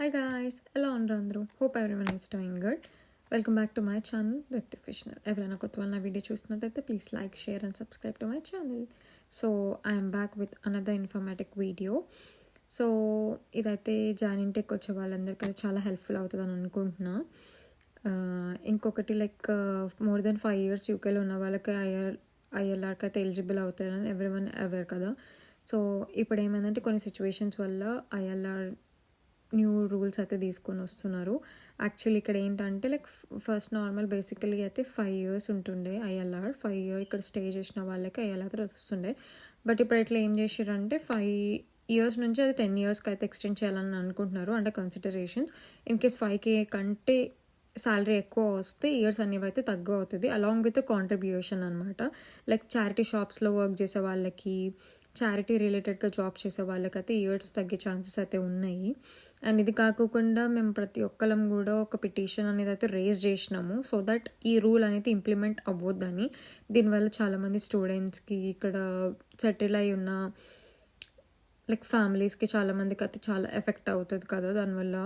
Hi guys, ఎలా ఉన్నారు అందరూ? Hope everyone is doing good. Welcome back to my channel రిత్ ఫిషనల్. ఎవరైనా కొత్త వాళ్ళు నా వీడియో చూస్తున్నట్టయితే please like, share and subscribe to my channel. So I'm back with another informative video. So ఇదైతే జాయిన్ ఇంటెక్ వచ్చే వాళ్ళందరికీ అయితే చాలా హెల్ప్ఫుల్ అవుతుందని అనుకుంటున్నా. ఇంకొకటి లైక్ మోర్ దెన్ 5 years యూకేలో ఉన్న వాళ్ళకి ఐఎల్ఆర్కి అయితే ఎలిజిబుల్ అవుతారని ఎవ్రీవన్ అవేర్ కదా. సో ఇప్పుడు ఏమైందంటే కొన్ని సిచ్యువేషన్స్ వల్ల ఐఎల్ఆర్ న్యూ రూల్స్ అయితే తీసుకొని వస్తున్నారు. యాక్చువల్లీ ఇక్కడ ఏంటంటే లైక్ ఫస్ట్ నార్మల్ బేసికలీ అయితే 5 years ఉంటుండే ఐఎల్ఆర్. 5 years ఇక్కడ స్టే చేసిన వాళ్ళకి ఐఎల్ఆర్ వస్తుండే. బట్ ఇప్పుడు ఇట్లా ఏం చేసారంటే 5 years నుంచి అది 10 yearsకి అయితే ఎక్స్టెండ్ చేయాలని అనుకుంటున్నారు. అంటే కన్సిడరేషన్స్ ఇన్ కేస్ 5K కంటే శాలరీ ఎక్కువ వస్తే ఇయర్స్ అనేవి అయితే తక్కువ అవుతుంది. అలాంగ్ విత్ కాంట్రిబ్యూషన్ అనమాట. లైక్ చారిటీ షాప్స్లో వర్క్ చేసే వాళ్ళకి, చారిటీ రిలేటెడ్గా జాబ్ చేసే వాళ్ళకైతే ఇయర్స్ తగ్గే ఛాన్సెస్ అయితే ఉన్నాయి. అండ్ ఇది కాకుండా మేము ప్రతి ఒక్కరం కూడా ఒక పిటిషన్ అనేది అయితే రేజ్ చేసినాము సో దట్ ఈ రూల్ అనేది ఇంప్లిమెంట్ అవ్వద్దని. దీనివల్ల చాలామంది స్టూడెంట్స్కి, ఇక్కడ సెటిల్ అయి ఉన్న లైక్ ఫ్యామిలీస్కి చాలామందికి అయితే చాలా ఎఫెక్ట్ అవుతుంది కదా దానివల్ల.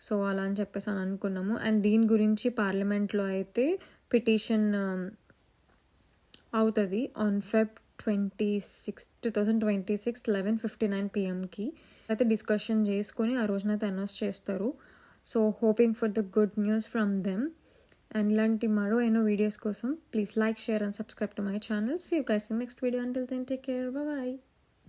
సో అలా అని చెప్పేసి అని అనుకున్నాము. అండ్ దీని గురించి పార్లమెంట్లో అయితే పిటిషన్ అవుతుంది ఆన్ Feb 26, 2026 11:59 PM అయితే డిస్కషన్ చేసుకొని ఆ రోజునైతే అనౌన్స్ చేస్తారు. So hoping for the good news from them. And ఇలాంటి మరో ఎన్నో వీడియోస్ కోసం please like, share and subscribe to my channel. See you guys in next video. Until then take care, bye.